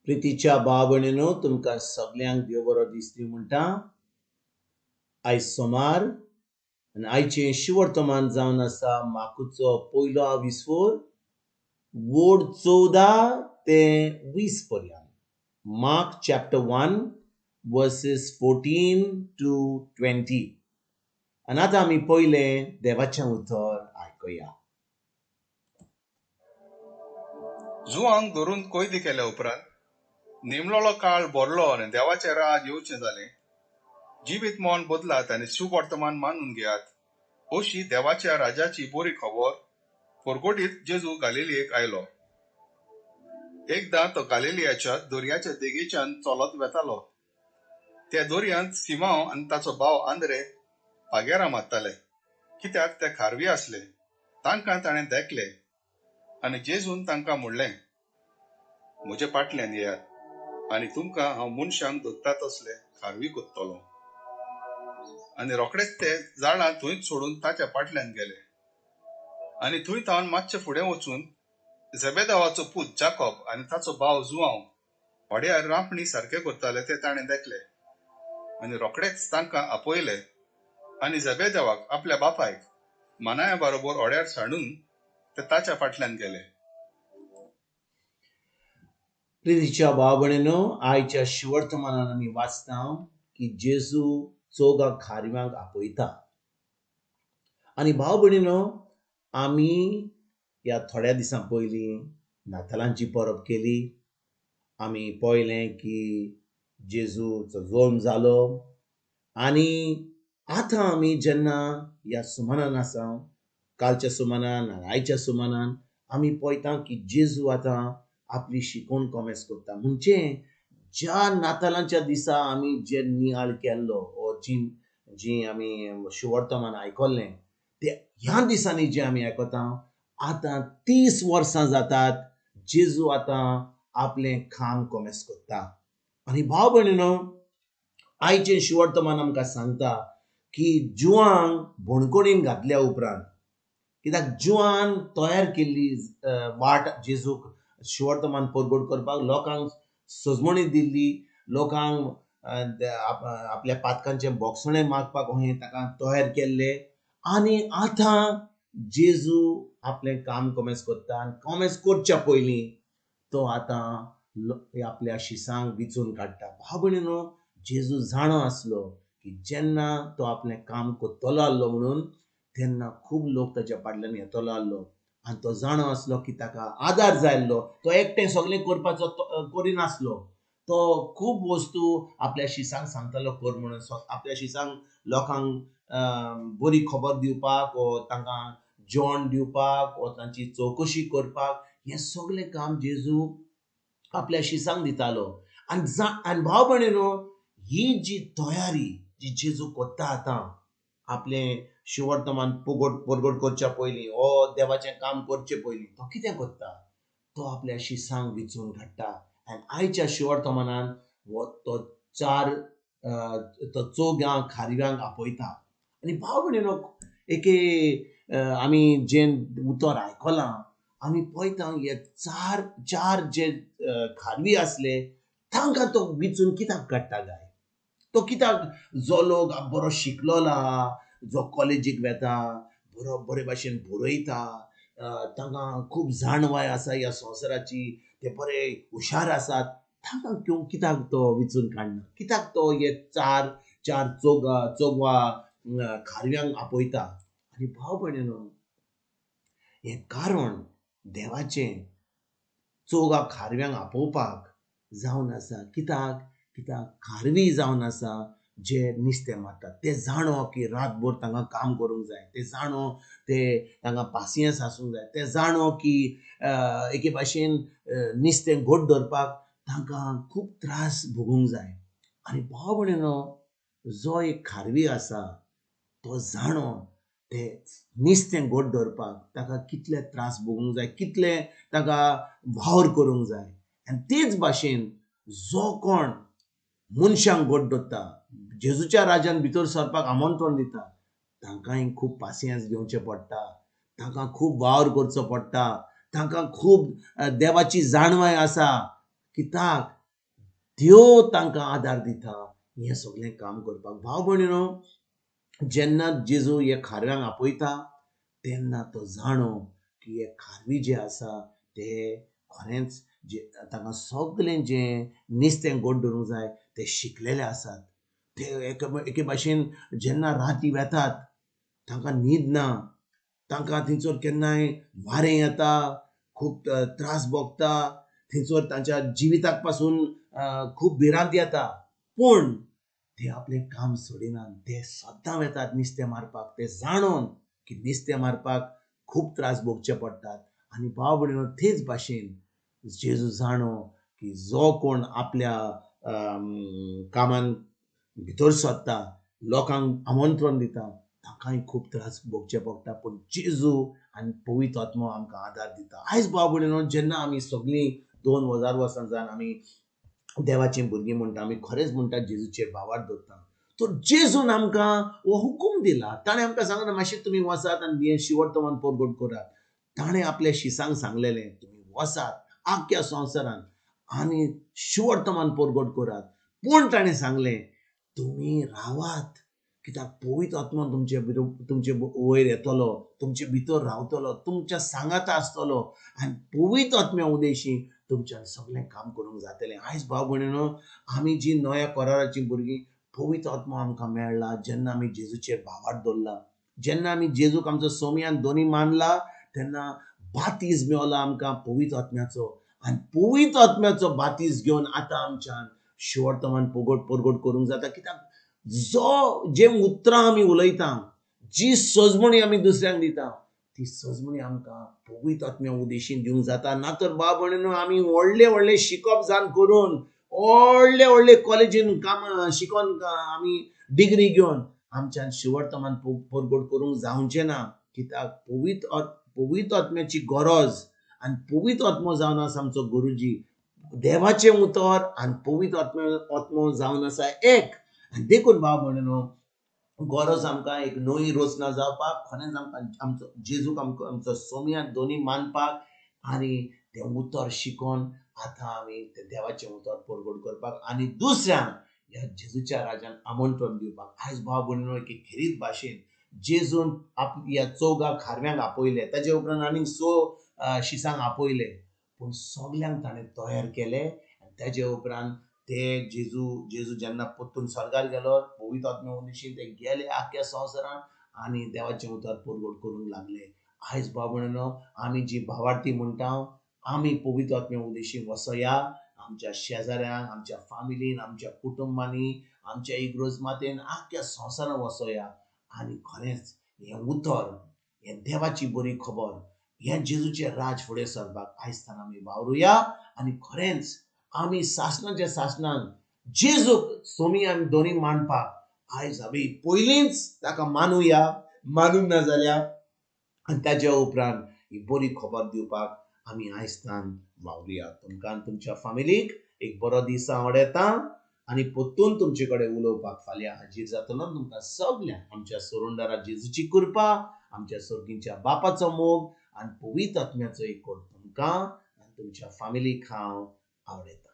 प्रितीच्या भाव भयणीनो, तुमकां सगळ्यांक देव बरो दीस दिवं म्हणटा. आयज सोमार आनी आयचें शिवर्तमान जावन आसा माकूचो पयलो विस्वोर, वोड 14 ते 20 पर्यंत. Mark chapter 1 versus 14 to 20. आनी आतां आमी पयलें देवाचें उतर आयकुया. जुआंक धरून कैद केल्या उपरांत नेमलोलो काळ भरलो आनी देवाचें राज येवचें जालें. जिवीत मन बदलात आनी सुवर्तमान मानून घेयात अशी देवाच्या राजाची बरी खबर परगोडीत जेजू गालिलेक आयलो. एकदां तो गालिलियाच्या दर्याच्या देगेच्यान चलत वेतालो. त्या दर्यांत सिमांव आनी ताचो भाव आंद्रे पागेरां मारताले, कित्याक ते खारवी आसले. तांकां ताणें देखले आनी जेजून तांकां म्हणलें, म्हजे फाटल्यान येयात आनी तुमकां हांव मनशांक धरता तसले खारवी कोत्तलो. आनी रोखडेच ते झाडां थंयच सोडून ताच्या फाटल्यान गेले. आनी थंय तावन मातशे फुडें वचून झेबेदावाचो पूत जाकोब आनी ताचो भाव जुआंव व्हड्यार रांपणी सारके करताले ते ताणें देखले. आनी रोखडेच तांकां आपयले आनी झेबेदावाक आपल्या बापायक मानाया बरोबर व्हड्यार सांडून ते ताच्या फाटल्यान गेले. प्रितीच्या भाव भयणीनो, आयच्या शिवर्तमानान आमी वाचता की जेजू चौगा खारव्यांक आपयता. आनी भाव भयणीनो, आमी ह्या थोड्या दिसां पयलीं नातालांची परब केली. आमी पळयलें की जेजूचो जल्म जालो. आनी आतां आमी जेन्ना ह्या सुमानान आसा, कालच्या सुमानान आनी आयच्या सुमानान आमी पळयता की जेजू आतां आपली शिकोवन कॉमेस करता. म्हणजे ज्या नातालांच्या दिसा आमी जे नियाळ केल्लो ओ जी आमी शिवर्तमान आयकल्लें, ते ह्या दिसांनी जे आमी आयकता, आतां 30 वर्सां जातात जेजू आतां आपलें काम कॉमेस करता. आनी भाव भयणीनो, आयचें शिवर्तमान आमकां सांगता की जुआंक भोणकुडीन घातल्या उपरांत, कित्याक जुआन तयार केल्ली वाट जेजूक शिवर्तमान परगट करपाक लोकांक सजमणी दिल्ली, लोकांक आपल्या पातकांचें बोगसणें मागपाक हें ताका तयार केल्लें. आनी आतां जेजू आपलें काम कॉमेस करता. आनी कॉमेस करच्या पयलीं तो आतां आपल्या शिसांक विचून काडटा. भाव भयणीनो, जेजू जाणो आसलो की जेन्ना तो आपलें काम करतलो आहलो म्हणून, तेन्ना खूब लोक ताच्या फाटल्यान येतलो आहलो. आनी तो जाणो आसलो की ताका आदार जाय आसलो. तो एकटें सगळें करपाचो करिनासलो. तो खूब वस्तू आपल्या शिसांक सांगतालो कर म्हणून. आपल्या शिसांक लोकांक बरी खबर दिवपाक वा तांकां जेवण दिवपाक वा तांची चवकशी करपाक, हें सगळें काम जेजू आपल्या शिसांक दितालो. आनी भाव भयणीनो, ही जी तयारी जी जेजू करता आतां आपलें शिवर्तमान परगट करच्या पयलीं हो देवाचें काम करचे पयलीं, तो कितें करता? तो आपल्या शिसांक विचून काडटा. आनी आयच्या शिवर्तमानान तो चौगां खारव्यांक आपयता. आनी भाव भयणीनो, आमी जें उतर आयकलां, आमी पळयता हे चार जे खारवी आसले, तांकां तो विचून कित्याक काडटा काय? तो कित्याक जो लोक बरो शिकलेलो आहा, जो कॉलेजीक वेता, बरे भाशेन बरयता, तांकां खूब जाणवाय आसा ह्या संवसाराची, ते बरे हुशार आसात, तांकां कित्याक तो विचून काडना? कित्याक तो हे चार चौगां खारव्यांक आपयता? आनी भाव भयणीनो, हें कारण देवाचें चौगां खारव्यांक आपोवपाक जावन आसा. कित्याक खारवी जावन आसा जे नुस्तें मारतात. ते जाणो की रातभर तांकां काम करूंक जाय. ते जाणो तांकां पासियेंस आसूंक जाय. ते जाणो की एके भाशेन नुस्तें घोट धरपाक तांकां खूब त्रास भोगूंक जाय. आनी भाव भयणीनो, जो एक खारवी आसा, तो जाणो ते नुस्तें घोट धरपाक ताका कितले त्रास भोगूंक जाय, कितले ताका वावर करूंक जाय. आनी तेच भाशेन जो कोण मनशांक घोट धरता, जेजूच्या राज्यान भितर सरपाक आमंत्रण दिता, तांकांय खूब पासियेंस घेवचें पडटा. तांकां खूब वावर करचो पडटा. तांकां खूब देवाची जाणवाय आसा. कित्याक देव तांकां आदार दिता हें सगळें काम करपाक. भाव भयणीनो, जेन्ना जेजू हे खारव्यांक आपयता तेन्ना तो जाणो की हे खारवी जे आसा ते खरेंच जे तांकां सगळें जें निस्तें गोड धरूंक जाय ते शिकलेले आसात. ते एके भाशेन जेन्ना राती वेतात तांकां न्हीद ना, तांकां थंयसर केन्नाय वारें येता, खूब त्रास भोगता, थंयसर तांच्या जिविताक पासून खूब भिरांत येता, पूण ते आपलें काम सोडिनात. ते सद्दां वेतात नुस्तें मारपाक. ते जाणोन की नुस्तें मारपाक खूब त्रास भोगचे पडटात. आनी भाव भयणीनो, तेच भाशेन जेजू जाणो की जो कोण आपल्या कामान भितर सोदता, लोकांक आमंत्रण दिता, ताकाय खूब त्रास भोगचे पडटा, पूण जेजू आनी पवित्र आत्मो आमकां आदार दिता. आयज भाव भयणीनो, जेन्ना आमी सगळीं 2000 वर्सां जावन आमी देवाचीं भुरगीं म्हणटा, आमी खरेंच म्हणटा जेजूचेर भावार्थ दवरता, तर जेजून आमकां हो हुकूम दिला. ताणें आमकां सांगलें मातशें तुमी वचात आनी हें शिवर्थमान परगट करात. ताणें आपल्या शिसांक सांगलेलें तुमी वचात आख्ख्या संवसारान आनी शिवर्थमान परगट करात. पूण ताणें सांगलें तुमी रावात, कित्याक पवित्र आत्मा तुमचे वयर येतलो, तुमचे भितर रावतलो, तुमच्या सांगाता आसतलो आनी पवित्र आत्म्या उदेशी तुमच्यान सगळें काम करूंक जातलें. आयज भाव भयणीनो, आमी जी नव्या कराराचीं भुरगीं, पवित्र आत्मा आमकां मेळ्ळा जेन्ना आमी जेजूचेर भावार्थ दवरला, जेन्ना आमी जेजूक आमचो सोमी आनी दोनी मानला, तेन्ना बातीज मेवला आमकां पवित्र आत्म्याचो. आनी पवित्र आत्म्याचो बातीज घेवन आतां आमच्यान शिवर्थमान परगट करूंक जाता. कित्याक जे उतरां आमी उलयता, जी सजमणी आमी दुसऱ्यांक दिता, ती सजमणी आमकां पवित्र आत्म्या उदेशीन दिवंक जाता. ना तर भाव भयणीनो, आमी व्हडले शिकप जावन करून व्हडले कॉलेजीन काम शिकोन आमी डिग्री घेवन आमच्यान शिवर्थमान परगट करूंक जावचें ना. कित्याक पवित्र आत्म्याची गरज आनी पवित्र आत्मो जावन आसा आमचो गुरुजी. देवाचें उतर आनी पवित्र आत्मो जावन आसा एक. आनी देखून भाव भयणीनो, गरज आमकां एक नवी रचना जावपाक, खरेंच आमकां आमचो जेजूक आमचो सोमी आनी दोनी मानपाक आनी तें उतर शिकोन आतां आमी तें देवाचें उतर परगट करपाक आनी दुसऱ्यांक ह्या जेजूच्या राज्यान आमंत्रण दिवपाक. आयज भाव भयणीनो, एक खेरीत भाशेन जेजून ह्या चौगा खारव्यांक आपयले, ताचे उपरांत आनीक 6 शिसांक आपयले, पूण सगल्यांक ताणें तयार केलें. ताचे उपरांत ते जेजू जेन्ना परतून स्वर्गार गेलो, पवित्र आत्म्या उदेशीन ते गेले आख्ख्या संवसारान आनी देवाचें उतर परगट करूंक लागले. आयज भाव भयणीनो, आमी जी भावार्थी म्हणटा, आमी पवित्र आत्म्या उदेशीन वसोया, आमच्या शेजाऱ्यांक, आमच्या फामिलीन, आमच्या कुटुंबांनी, आमच्या इग्रोज मातेन, आख्ख्या संवसारान वसोया आनी खरेंच हें उतर, हें देवाची बरी खबर, हें जेजूचें राज फुडें सरपाक आयज तान आमी वावरुया आनी खरेंच आमी सासणाच्या सासणान जेजूक सोमी आनी दोनी मानपाक आयज आमी पयलींच ताका मानुया, मानूंक ना जाल्यार, आनी ताच्या उपरांत ही बरी खबर दिवपाक आमी आयज तान वावरुया. तुमकां आनी तुमच्या फामिलीक एक बरो दीस हांव येता आनी परतून तुमचे कडेन उलोवपाक फाल्यां हाजीर जातलो. तुमकां सगल्यांक आमच्या सोरुंडारा जेजूची कृपा, आमच्या सर्गीच्या बापाचो मोग आनी पवित्र आत्म्याचो एकट तुमकां आनी तुमच्या फामिलीक हांव आवडयतां.